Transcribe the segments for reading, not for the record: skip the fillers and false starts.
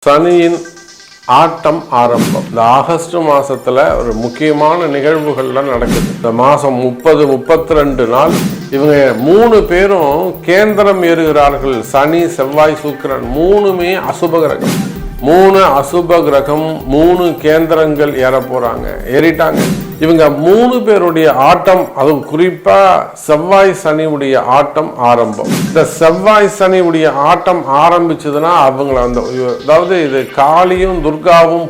சனியின் ஆட்டம் ஆரம்பம். இந்த ஆகஸ்ட் மாசத்துல ஒரு முக்கியமான நிகழ்வுகள்லாம் நடக்குது. இந்த மாசம் 32 நாள் இவங்க 3 பேரும் கேந்திரம் ஏறுகிறார்கள். சனி, செவ்வாய், சுக்கிரன் 3மே அசுப கிரகம். 3 அசுப கிரகம், 3 கேந்திரங்கள் ஏற போறாங்க, ஏறிட்டாங்க. இவங்க 3 பேருடைய ஆட்டம், அதுவும் குறிப்பா செவ்வாய் சனியுடைய ஆட்டம் ஆரம்பம். இந்த செவ்வாய் சனியுடைய ஆட்டம் ஆரம்பிச்சதுன்னா அவங்கள அதாவது இது காளியும் துர்காவும்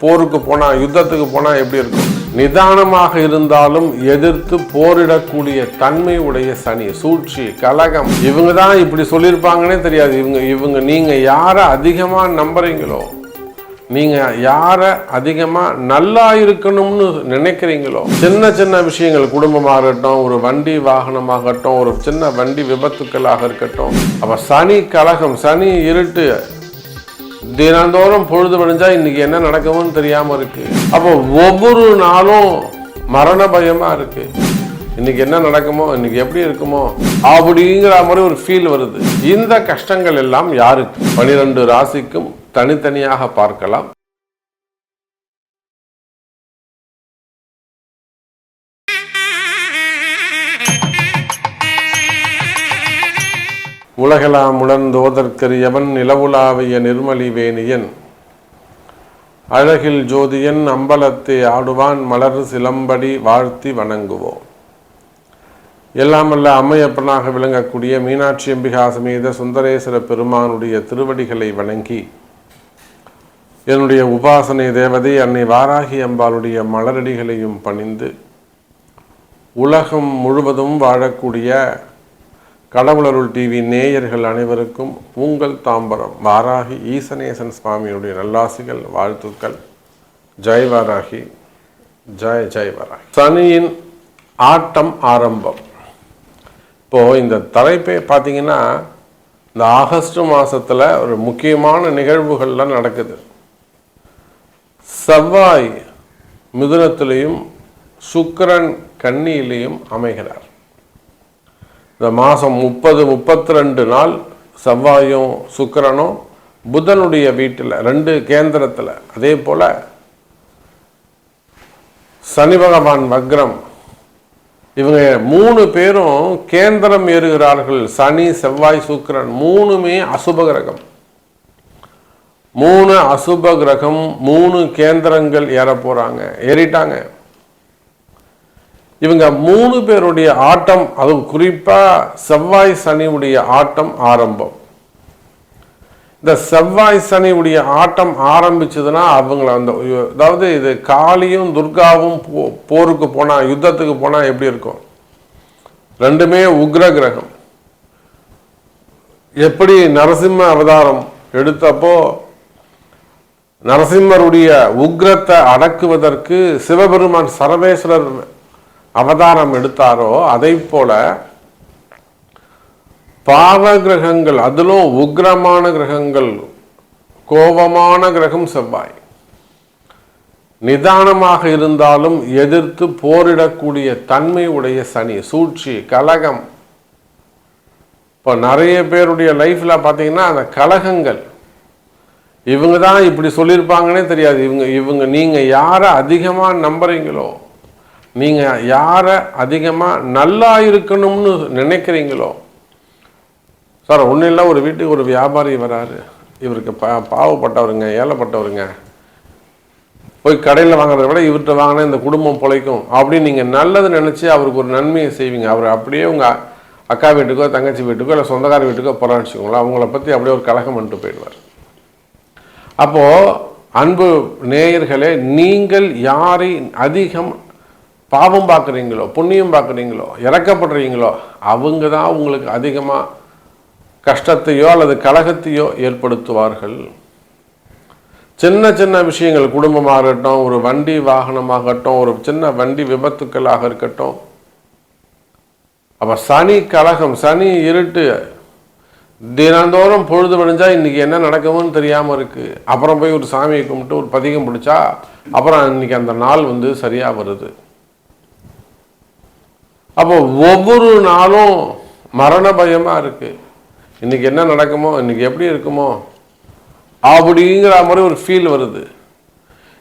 போருக்கு போனா, யுத்தத்துக்கு போனா எப்படி இருக்கும்? நிதானமாக இருந்தாலும் எதிர்த்து போரிடக்கூடிய தன்மை உடைய சனி, சூழ்ச்சி, கலகம். இவங்க தான் இப்படி சொல்லியிருப்பாங்கன்னே தெரியாது. இவங்க நீங்க யாரை அதிகமா நம்புறீங்களோ, நீங்க யாரை அதிகமா நல்லா இருக்கணும்னு நினைக்கிறீங்களோ, சின்ன சின்ன விஷயங்கள், குடும்பமாகட்டும், ஒரு வண்டி வாகனமாகட்டும், ஒரு சின்ன வண்டி விபத்துக்களாக இருக்கட்டும், அப்ப சனி கலகம், சனி இருட்டு, தினந்தோறும் பொழுது விடிஞ்சா இன்னைக்கு என்ன நடக்கும்னு தெரியாம இருக்கு. அப்போ ஒவ்வொரு நாளும் மரண பயமா இருக்கு. இன்னைக்கு என்ன நடக்குமோ, இன்னைக்கு எப்படி இருக்குமோ அப்படிங்கிற மாதிரி ஒரு ஃபீல் வருது. இந்த கஷ்டங்கள் எல்லாம் யாருக்கு? 12 ராசிக்கும் தனித்தனியாக பார்க்கலாம். உலகெல்லாம் உணர்ந்தோதற்கரியவன் நிலவுலாவிய நிர்மலி வேணியன் அழகில் ஜோதியன் அம்பலத்தை ஆடுவான் மலர் சிலம்படி வாழ்த்தி வணங்குவோம். எல்லாமல்ல அம்மையப்பனாக விளங்கக்கூடிய மீனாட்சி அம்பிகா சமேத சுந்தரேஸ்வர பெருமானுடைய திருவடிகளை வணங்கி, என்னுடைய உபாசனை தேவதை அன்னை வாராகி அம்பாளுடைய மலரடிகளையும் பணிந்து, உலகம் முழுவதும் வாழக்கூடிய கடவுளருள் டிவி நேயர்கள் அனைவருக்கும் உங்கள் தாம்பரம் வாராகி ஈசனேசன் சுவாமியுடைய நல்லாசிகள், வாழ்த்துக்கள். ஜெய் வாராகி, ஜெய் ஜெய் வாராகி. சனியின் ஆட்டம் ஆரம்பம். இப்போ இந்த தலைப்பை பார்த்தீங்கன்னா, இந்த ஆகஸ்ட் மாசத்துல ஒரு முக்கியமான நிகழ்வுகள்லாம் நடக்குது. செவ்வாய் மிதுனத்திலையும் சுக்கிரன் கன்னியிலையும் அமைகிறார். இந்த மாதம் 32 நாள் செவ்வாயும் சுக்கிரனும் புதனுடைய வீட்டில் 2 கேந்திரத்தில், அதே போல சனி பகவான் வக்ரம். இவங்க 3 பேரும் கேந்திரம் ஏறுகிறார்கள். சனி, செவ்வாய், சுக்கிரன் 3மே அசுப கிரகம். 3 அசுப கிரகம், 3 கேந்திரங்கள் ஏற போறாங்க, ஏறிட்டாங்க. இவங்க 3 பேருடைய ஆட்டம், அதுவும் குறிப்பா செவ்வாய் சனியுடைய ஆட்டம் ஆரம்பம். இந்த செவ்வாய் சனியுடைய ஆட்டம் ஆரம்பிச்சதுன்னா அவங்கள அதாவது இது காளியும் துர்காவும் போருக்கு போனா, யுத்தத்துக்கு போனா எப்படி இருக்கும்? 2மே உக்ர கிரகம். எப்படி நரசிம்ம அவதாரம் எடுத்தப்போ நரசிம்மருடைய உக்ரத்தை அடக்குவதற்கு சிவபெருமான் சர்வேஸ்வரர் அவதாரம் எடுத்தாரோ, அதை போல பாவ கிரகங்கள், அதிலும் உக்ரமான கிரகங்கள், கோபமான கிரகம் செவ்வாய். நிதானமாக இருந்தாலும் எதிர்த்து போரிடக்கூடிய தன்மை உடைய சனி, சூழ்ச்சி, கலகம். இப்போ நிறைய பேருடைய லைஃப்ல பார்த்தீங்கன்னா அந்த கலகங்கள், இவங்க தான் இப்படி சொல்லியிருப்பாங்கன்னே தெரியாது. இவங்க நீங்க யாரை அதிகமா நம்புறீங்களோ, நீங்க யாரை அதிகமா நல்லா இருக்கணும்னு நினைக்கிறீங்களோ. சார் ஒன்றும் இல்லை, ஒரு வீட்டுக்கு ஒரு வியாபாரி வராரு, இவருக்கு பாவப்பட்டவருங்க, ஏழைப்பட்டவருங்க, போய் கடையில் வாங்குறத விட இவர்கிட்ட வாங்கினா இந்த குடும்பம் பிழைக்கும் அப்படின்னு நீங்கள் நல்லது நினச்சி அவருக்கு ஒரு நன்மையை செய்வீங்க. அவர் அப்படியே உங்கள் அக்கா வீட்டுக்கோ தங்கச்சி வீட்டுக்கோ இல்லை சொந்தக்கார வீட்டுக்கோ போகிறான்னு வச்சுக்கோங்களேன், அவங்கள பற்றி அப்படியே ஒரு கலகம் பண்ணிட்டு போயிடுவார். அப்போது அன்பு நேயர்களே, நீங்கள் யாரை அதிகம் பாவம் பார்க்குறீங்களோ, புண்ணியம் பார்க்குறீங்களோ, இறக்கப்படுறீங்களோ, அவங்க தான் உங்களுக்கு அதிகமாக கஷ்டத்தையோ அல்லது கலகத்தையோ ஏற்படுத்துவார்கள். சின்ன சின்ன விஷயங்கள், குடும்பமாகட்டும், ஒரு வண்டி வாகனமாகட்டும், ஒரு சின்ன வண்டி விபத்துக்களாக இருக்கட்டும். அப்போ சனி கலகம், சனி இருட்டு, தினந்தோறும் பொழுது விடிஞ்சா இன்னைக்கு என்ன நடக்கும்னு தெரியாமல் இருக்கு. அப்புறம் போய் ஒரு சாமியை கும்பிட்டு ஒரு பதிகம் பிடிச்சா அப்புறம் இன்னைக்கு அந்த நாள் சரியாக வருது. அப்போ ஒவ்வொரு நாளும் மரண பயமா இருக்கு. இன்னைக்கு என்ன நடக்குமோ, இன்னைக்கு எப்படி இருக்குமோ அப்படிங்கிற மாதிரி ஒரு ஃபீல் வருது.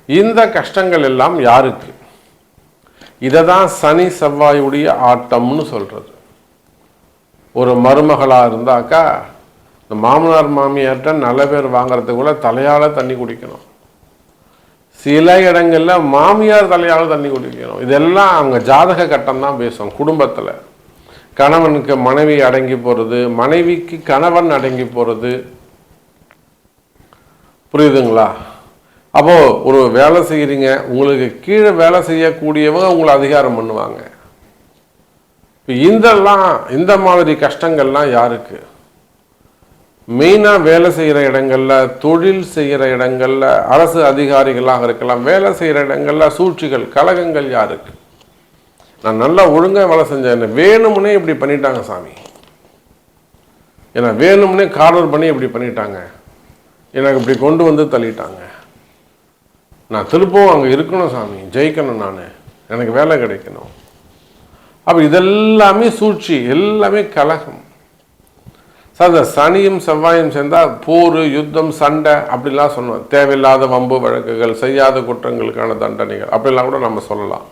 இந்த கஷ்டங்கள் எல்லாம் யாருக்கு? இதை தான் சனி செவ்வாயுடைய ஆட்டம்னு சொல்றது. ஒரு மருமகளாக இருந்தாக்கா இந்த மாமனார் மாமியார்கிட்ட நல்ல பேர் வாங்கிறதுக்குள்ள தலையால் தண்ணி குடிக்கணும். சில இடங்களில் மாமியார் தலையால் தண்ணி குடிக்கணும். இதெல்லாம் அவங்க ஜாதக கட்டம் தான் பேசும். குடும்பத்தில் கணவனுக்கு மனைவி அடங்கி போகிறது, மனைவிக்கு கணவன் அடங்கி போகிறது. புரியுதுங்களா? அப்போது ஒரு வேலை செய்கிறீங்க, உங்களுக்கு கீழே வேலை செய்யக்கூடியவங்க உங்களை அதிகாரம் பண்ணுவாங்க. இப்போ இந்த மாதிரி கஷ்டங்கள்லாம் யாருக்கு? மெயினாக வேலை செய்கிற இடங்களில், தொழில் செய்கிற இடங்களில், அரசு அதிகாரிகளாக இருக்கலாம், வேலை செய்கிற இடங்களில் சூழ்ச்சிகள், கலகங்கள் யாருக்கு? நான் நல்லா ஒழுங்காக வேலை செஞ்சேன், என்ன வேணும்னே இப்படி பண்ணிட்டாங்க சாமி, ஏன்னா வேணும்னே கார்னர் பண்ணி இப்படி பண்ணிட்டாங்க, எனக்கு இப்படி கொண்டு வந்து தள்ளிட்டாங்க, நான் திருப்பவும் அங்கே இருக்கணும் சாமி, ஜெயிக்கணும், நான் எனக்கு வேலை கிடைக்கணும். அப்போ இதெல்லாமே சூழ்ச்சி, எல்லாமே கலகம். சார் இந்த சனியும் செவ்வாயும் சேர்ந்தால் போர், யுத்தம், சண்டை அப்படிலாம் சொன்னோம். தேவையில்லாத வம்பு வழக்குகள், செய்யாத குற்றங்களுக்கான தண்டனைகள் அப்படிலாம் கூட நம்ம சொல்லலாம்.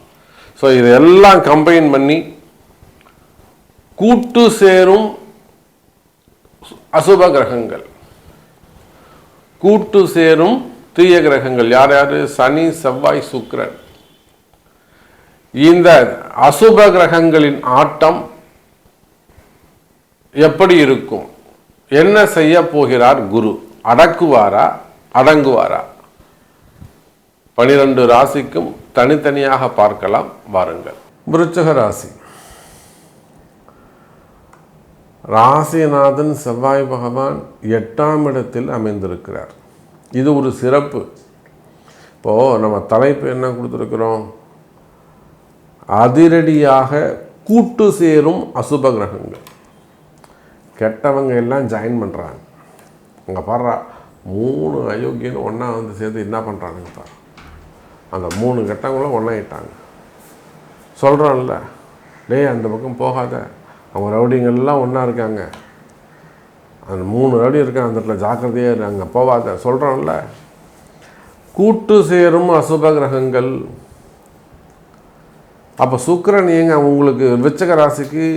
ஸோ இதெல்லாம் கம்பைன் பண்ணி கூட்டு சேரும் அசுப கிரகங்கள், கூட்டு சேரும் தீய கிரகங்கள் யார் யார்? சனி, செவ்வாய், சுக்கிரன். இந்த அசுப கிரகங்களின் ஆட்டம் எப்படி இருக்கும்? என்ன செய்ய போகிறார் குரு? அடக்குவாரா, அடங்குவாரா? 12 ராசிக்கும் தனித்தனியாக பார்க்கலாம் வாருங்கள். விருச்சிக ராசி. ராசிநாதன் செவ்வாய் பகவான் 8ஆம் இடத்தில் அமைந்திருக்கிறார். இது ஒரு சிறப்பு. இப்போது நம்ம தலைப்பு என்ன கொடுத்துருக்குறோம்? அதிரடியாக கூட்டு சேரும் அசுப கிரகங்கள். கெட்டவங்க எல்லாம் ஜாயின் பண்ணுறாங்க. அங்கே பாடுறா 3 அயோக்கியன்னு ஒன்றா வந்து சேர்த்து என்ன பண்ணுறாங்க பாரு. அந்த 3 கெட்டவங்களும் ஒன்றாயிட்டாங்க. சொல்கிறோம்ல, டேய் அந்த பக்கம் போகாத, அவங்க ரவுடிங்கெல்லாம் ஒன்றா இருக்காங்க, அந்த 3 ரவுடி இருக்காங்க, அந்த இடத்துல ஜாக்கிரதையாக இருக்காங்க, போகாத சொல்கிறோம்ல. கூட்டு சேரும் அசுப கிரகங்கள். அப்போ சுக்கிரன் ஏங்க உங்களுக்கு விருச்சிக ராசிக்கு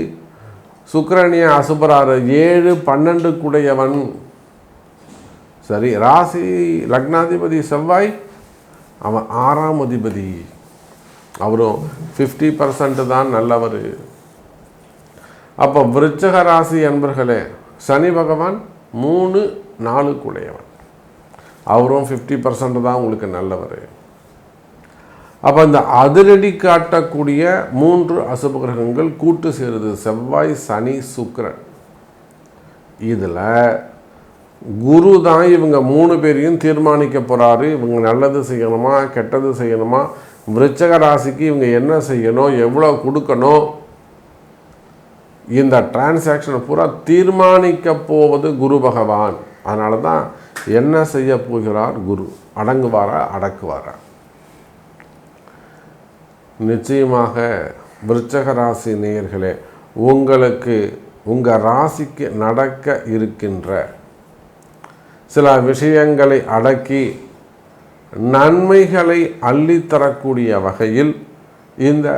சுக்கிரனிய அசுபராறு 7, 12 கூடையவன். சரி, ராசி லக்னாதிபதி செவ்வாய், அவன் 6ஆம் அதிபதி, அவரும் 50% தான் நல்லவர். அப்போ விருச்சிக ராசி என்பர்களே, சனி பகவான் 3, 4 கூடையவன், அவரும் 50% தான் உங்களுக்கு நல்லவர். அப்போ இந்த அதிரடி காட்டக்கூடிய 3 அசுப கிரகங்கள் கூட்டு சேருது, செவ்வாய், சனி, சுக்கிரன். இதில் குரு தான் இவங்க 3 பேரையும் தீர்மானிக்க போகிறாரு. இவங்க நல்லது செய்யணுமா, கெட்டது செய்யணுமா, விருச்சிக ராசிக்கு இவங்க என்ன செய்யணும், எவ்வளோ கொடுக்கணும், இந்த டிரான்சாக்ஷனை பூரா தீர்மானிக்க போவது குரு பகவான். அதனால தான் என்ன செய்ய போகிறார் குரு? அடங்குவாரா, அடக்குவாரா? நிச்சயமாக விருச்சிக ராசி நேயர்களே, உங்களுக்கு உங்கள் ராசிக்கு நடக்க இருக்கின்ற சில விஷயங்களை அடக்கி நன்மைகளை அள்ளித்தரக்கூடிய வகையில் இந்த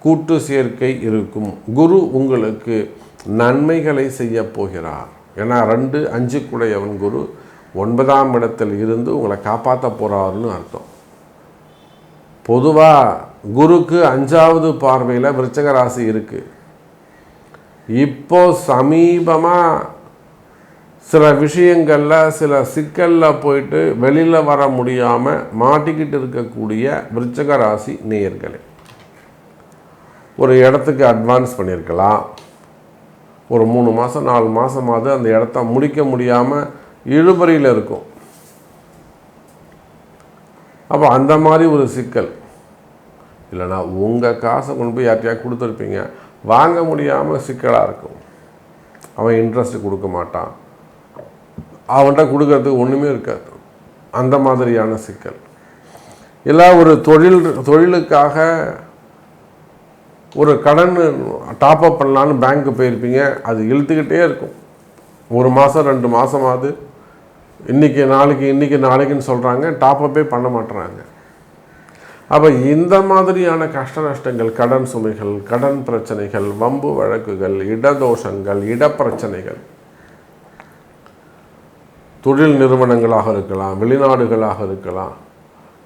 கூட்டு சேர்க்கை இருக்கும். குரு உங்களுக்கு நன்மைகளை செய்ய போகிறார். ஏன்னா 2, 5 கூடையவன் குரு 9ஆம் இடத்தில் இருந்து உங்களை காப்பாற்ற போகிறாருன்னு அர்த்தம். பொதுவாக குருக்கு 5வது பார்வையில் விருச்சிக ராசி இருக்குது. இப்போ சமீபமாக சில விஷயங்களில், சில சிக்கலில் போயிட்டு வெளியில் வர முடியாமல் மாட்டிக்கிட்டு இருக்கக்கூடிய விருச்சிக ராசி நேயர்களே, ஒரு இடத்துக்கு அட்வான்ஸ் பண்ணியிருக்கலாம். ஒரு 3 மாதம் 4 மாதமாவது அந்த இடத்த முடிக்க முடியாமல் இழுபறியில் இருக்கும். அப்போ அந்த மாதிரி ஒரு சிக்கல். இல்லைனா உங்கள் காசை கொண்டு போய் யார்ட்டையா கொடுத்துருப்பீங்க, வாங்க முடியாமல் சிக்கலாக இருக்கும். அவன் இன்ட்ரெஸ்ட் கொடுக்க மாட்டான், அவன்கிட்ட கொடுக்கறதுக்கு ஒன்றுமே இருக்காது. அந்த மாதிரியான சிக்கல். இல்லை ஒரு தொழிலுக்காக ஒரு கடன் டாப்அப் பண்ணலான்னு பேங்க்கு போயிருப்பீங்க, அது இழுத்துக்கிட்டே இருக்கும். 1 மாதம் 2 மாதமாவது இன்றைக்கி நாளைக்குன்னு சொல்கிறாங்க, டாப்பப்பே பண்ண மாட்டுறாங்க. அப்போ இந்த மாதிரியான கஷ்ட நஷ்டங்கள், கடன் சுமைகள், கடன் பிரச்சனைகள், வம்பு வழக்குகள், இடதோஷங்கள், இடப்பிரச்சனைகள், தொழில் நிறுவனங்களாக இருக்கலாம், வெளிநாடுகளாக இருக்கலாம்,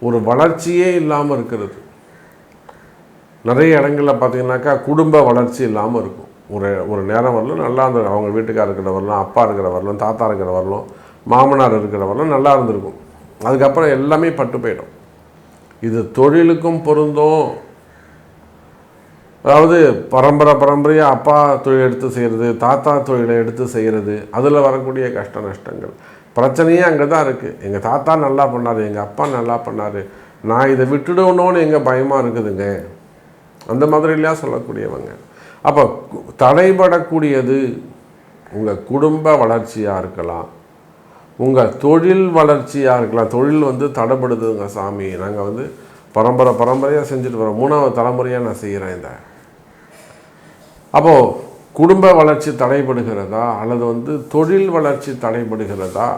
ஒரு வளர்ச்சியே இல்லாமல் இருக்கிறது. நிறைய இடங்களில் பார்த்திங்கனாக்கா குடும்ப வளர்ச்சி இல்லாமல் இருக்கும். ஒரு நேரம் வரலும் நல்லா இருந்த அவங்க வீட்டுக்கார் இருக்கிற வரலாம், அப்பா இருக்கிற வரலும், தாத்தா இருக்கிற வரலும், மாமனார் இருக்கிற வரலும் நல்லா இருந்திருக்கும். அதுக்கப்புறம் எல்லாமே பட்டு போயிடும். இது தொழிலுக்கும் பொருந்தும். அதாவது பரம்பரையாக அப்பா தொழில் எடுத்து செய்கிறது, தாத்தா தொழிலை எடுத்து செய்கிறது, அதில் வரக்கூடிய கஷ்ட நஷ்டங்கள், பிரச்சனையே அங்கே தான் இருக்குது. எங்கள் தாத்தா நல்லா பண்ணார், எங்கள் அப்பா நல்லா பண்ணார், நான் இதை விட்டுடணும்னு எங்கள் பயமாக இருக்குதுங்க, அந்த மாதிரிலாம் சொல்லக்கூடியவங்க. அப்போ தடைபடக்கூடியது உங்கள் குடும்ப வளர்ச்சியாக இருக்கலாம், உங்கள் தொழில் வளர்ச்சியாக இருக்கலாம். தொழில் தடைபடுதுங்க சாமி, நாங்கள் பரம்பரையாக செஞ்சுட்டு வரோம், 3வது தலைமுறையாக நான் செய்கிறேன் இந்த. அப்போது குடும்ப வளர்ச்சி தடைபடுகிறதா அல்லது தொழில் வளர்ச்சி தடைபடுகிறதா?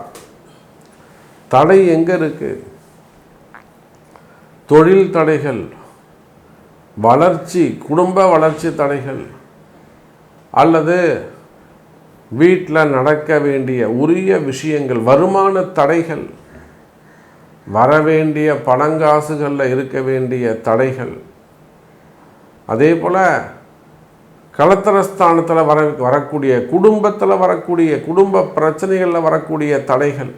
தடை எங்கே இருக்குது? தொழில் தடைகள், வளர்ச்சி, குடும்ப வளர்ச்சி தடைகள், அல்லது வீட்டில் நடக்க வேண்டிய உரிய விஷயங்கள், வருமான தடைகள், வரவேண்டிய பணங்காசுகளில் இருக்க வேண்டிய தடைகள், அதே போல் கலத்தரஸ்தானத்தில் வரக்கூடிய குடும்பத்தில் வரக்கூடிய குடும்ப பிரச்சனைகளில் வரக்கூடிய தடைகள்.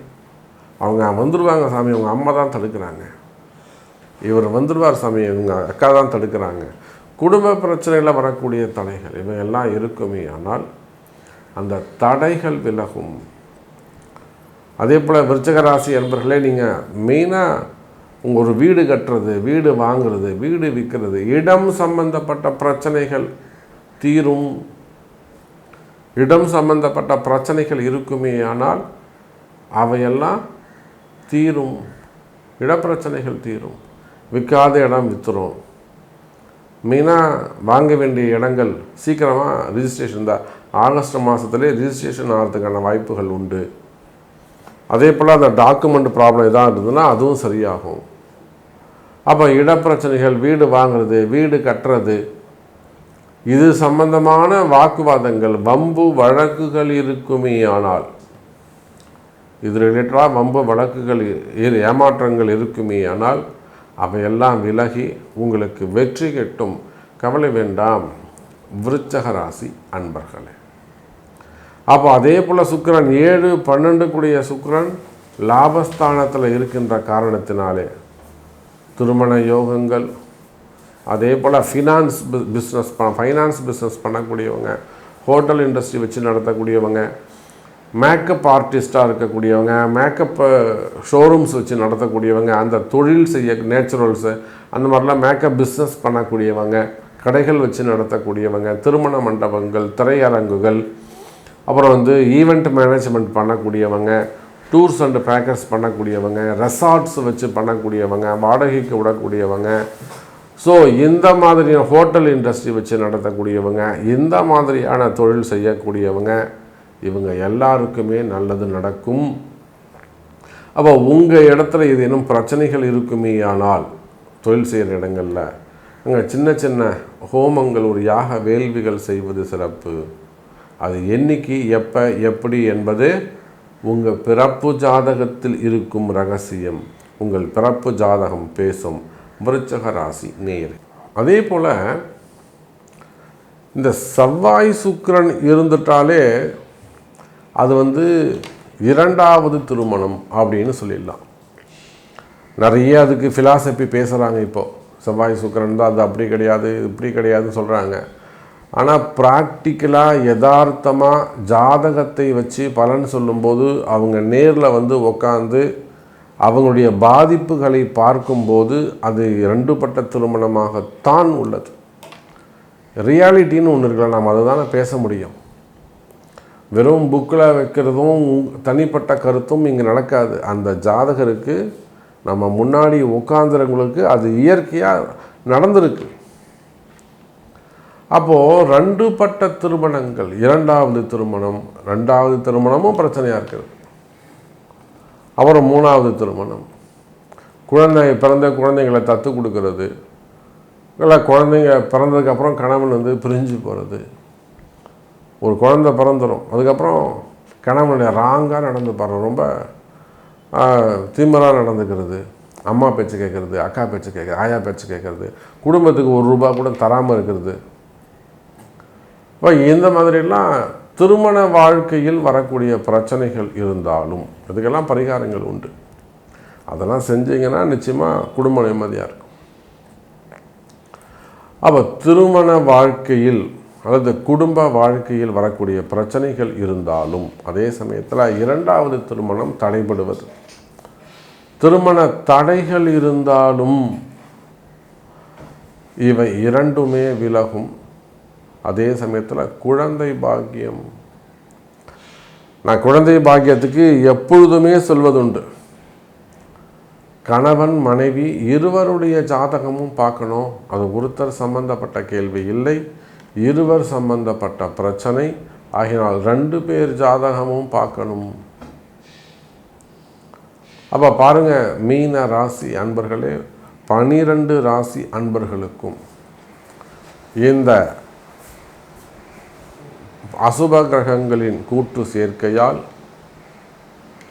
அவங்க வந்துடுவாங்க சாமி, அவங்க அம்மா தான் தடுக்கிறாங்க, இவர் வந்துடுவார் சாமி, இவங்க அக்கா தான் தடுக்கிறாங்க. குடும்ப பிரச்சனைகளில் வரக்கூடிய தடைகள் இவையெல்லாம் இருக்குமே ஆனால் அந்த தடைகள் விலகும். அதே போல் விருச்சிக ராசி என்பர்களே, நீங்கள் மெயினாக உங்கள் ஒரு வீடு கட்டுறது, வீடு வாங்குறது, வீடு விற்கிறது, இடம் சம்பந்தப்பட்ட பிரச்சனைகள் தீரும். இடம் சம்பந்தப்பட்ட பிரச்சனைகள் இருக்குமே ஆனால் அவையெல்லாம் தீரும். இடப்பிரச்சனைகள் தீரும். விற்காத இடம் விற்றுரும். மெயினாக வாங்க வேண்டிய இடங்கள் சீக்கிரமாக ரிஜிஸ்ட்ரேஷன் தான், ஆகஸ்ட் மாதத்துலேயே ரிஜிஸ்ட்ரேஷன் ஆகிறதுக்கான வாய்ப்புகள் உண்டு. அதே போல் அந்த டாக்குமெண்ட் ப்ராப்ளம் எதாவது இருந்ததுன்னா அதுவும் சரியாகும். அப்போ இடப்பிரச்சனைகள், வீடு வாங்குறது, வீடு கட்டுறது, இது சம்பந்தமான வாக்குவாதங்கள், வம்பு வழக்குகள் இருக்குமே ஆனால், இது ரிலேட்டடாக வம்பு வழக்குகள், ஏமாற்றங்கள் இருக்குமே ஆனால் அவையெல்லாம் விலகி உங்களுக்கு வெற்றி கிட்டும். கவலை வேண்டாம் விருச்சிக ராசி அன்பர்களே. அப்போ அதே போல் சுக்கிரன் 7, 12 கூடிய சுக்கிரன் லாபஸ்தானத்தில் இருக்கின்ற காரணத்தினாலே திருமண யோகங்கள், அதே போல் ஃபைனான்ஸ் பிஸ்னஸ் பண்ணக்கூடியவங்க, ஹோட்டல் இண்டஸ்ட்ரி வச்சு நடத்தக்கூடியவங்க, மேக்கப் ஆர்டிஸ்டாக இருக்கக்கூடியவங்க, மேக்கப் ஷோரூம்ஸ் வச்சு நடத்தக்கூடியவங்க, அந்த தொழில் செய்ய நேச்சுரல்ஸு அந்த மாதிரிலாம் மேக்கப் பிஸ்னஸ் பண்ணக்கூடியவங்க, கடைகள் வச்சு நடத்தக்கூடியவங்க, திருமண மண்டபங்கள், திரையரங்குகள், அப்புறம் ஈவெண்ட் மேனேஜ்மெண்ட் பண்ணக்கூடியவங்க, டூர்ஸ் அண்ட் பேக்கர்ஸ் பண்ணக்கூடியவங்க, ரெசார்ட்ஸ் வச்சு பண்ணக்கூடியவங்க, வாடகைக்கு விடக்கூடியவங்க, ஸோ இந்த மாதிரியான ஹோட்டல் இண்டஸ்ட்ரி வச்சு நடத்தக்கூடியவங்க, இந்த மாதிரியான தொழில் செய்யக்கூடியவங்க, இவங்க எல்லாருக்குமே நல்லது நடக்கும். அப்போ உங்கள் இடத்துல இது இன்னும் பிரச்சனைகள் இருக்குமே ஆனால் தொழில் செய்கிற இடங்களில் அங்கே சின்ன சின்ன ஹோமங்கள், ஒரு யாக வேள்விகள் செய்வது சிறப்பு. அது என்னைக்கு, எப்போ, எப்படி என்பது உங்கள் பிறப்பு ஜாதகத்தில் இருக்கும் ரகசியம். உங்கள் பிறப்பு ஜாதகம் பேசும். விருச்சிக ராசி நேயர். அதே போல் இந்த செவ்வாய் சுக்கிரன் இருந்துட்டாலே அது 2வது திருமணம் அப்படின்னு சொல்லிடலாம். நிறைய அதுக்கு ஃபிலாசபி பேசுகிறாங்க. இப்போது செவ்வாய் சுக்கிரன் தான், அது அப்படி கிடையாது, இப்படி கிடையாதுன்னு சொல்கிறாங்க. ஆனால் ப்ராக்டிக்கலாக யதார்த்தமாக ஜாதகத்தை வச்சு பலன் சொல்லும்போது அவங்க நேரில் உட்காந்து அவங்களுடைய பாதிப்புகளை பார்க்கும்போது அது 2பட்ட திருமணமாகத்தான் உள்ளது. ரியாலிட்டின்னு ஒன்று இருக்கலாம், நாம் அதை தானே பேச முடியும். வெறும் புக்கில் வைக்கிறதும் தனிப்பட்ட கருத்தும் இங்கே நடக்காது. அந்த ஜாதகருக்கு நம்ம முன்னாடி உட்காந்துறவங்களுக்கு அது இயற்கையாக நடந்திருக்கு. அப்போது 2பட்ட திருமணங்கள், 2வது திருமணம், 2வது திருமணமும் பிரச்சனையாக இருக்குது. அப்புறம் 3வது திருமணம், பிறந்த குழந்தைங்களை தத்து கொடுக்கறது, இல்லை குழந்தைங்க பிறந்ததுக்கப்புறம் கணவன் பிரிஞ்சு போகிறது. ஒரு குழந்தை பிறந்துடும், அதுக்கப்புறம் கணவன் ராங்காக நடந்து பாருங்கள், ரொம்ப திமிராக நடந்துக்கிறது, அம்மா பேச்சு கேட்குறது, அக்கா பேச்சு கேட்குறது, ஆயா பேச்சு கேட்குறது, குடும்பத்துக்கு ₹1 கூட தராமல் இருக்கிறது. இப்போ இந்த மாதிரிலாம் திருமண வாழ்க்கையில் வரக்கூடிய பிரச்சனைகள் இருந்தாலும் இதுக்கெல்லாம் பரிகாரங்கள் உண்டு. அதெல்லாம் செஞ்சீங்கன்னா நிச்சயமாக குடும்ப நிம்மதியாக இருக்கும். அப்போ திருமண வாழ்க்கையில் அல்லது குடும்ப வாழ்க்கையில் வரக்கூடிய பிரச்சனைகள் இருந்தாலும் அதே சமயத்தில் 2வது திருமணம் தடைபடுவது, திருமண தடைகள் இருந்தாலும் இவை இரண்டுமே விலகும். அதே சமயத்தில் குழந்தை பாக்கியம், நான் குழந்தை பாக்கியத்துக்கு எப்பொழுதுமே சொல்வதுண்டு, கணவன் மனைவி இருவருடைய ஜாதகமும் பார்க்கணும். அது ஒருத்தர் சம்பந்தப்பட்ட கேள்வி இல்லை, இருவர் சம்பந்தப்பட்ட பிரச்சனை ஆகினால் 2 பேர் ஜாதகமும் பார்க்கணும். அப்போ பாருங்கள், மீன ராசி அன்பர்களே, 12 ராசி அன்பர்களுக்கும் இந்த அசுப கிரகங்களின் கூட்டு சேர்க்கையால்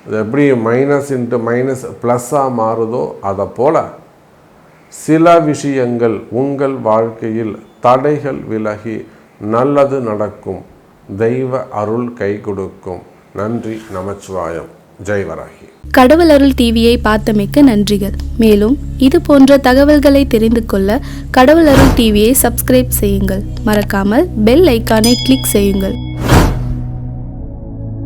இது எப்படி மைனஸ் இன்ட்டு மைனஸ் ப்ளஸ்ஸாக மாறுதோ அதை போல் சில விஷயங்கள் உங்கள் வாழ்க்கையில் தடைகள் விலகி நல்லது நடக்கும், தெய்வ அருள் கை கொடுக்கும். நன்றி, நமச்சிவாயம், ஜெய் வராகி. கடவுள் அருள் டிவியை பார்த்தமைக்கு நன்றிகள். மேலும் இது போன்ற தகவல்களை தெரிந்து கொள்ள கடவுள் அருள் டிவியை சப்ஸ்கிரைப் செய்யுங்கள். மறக்காமல் பெல் ஐக்கானை கிளிக் செய்யுங்கள்.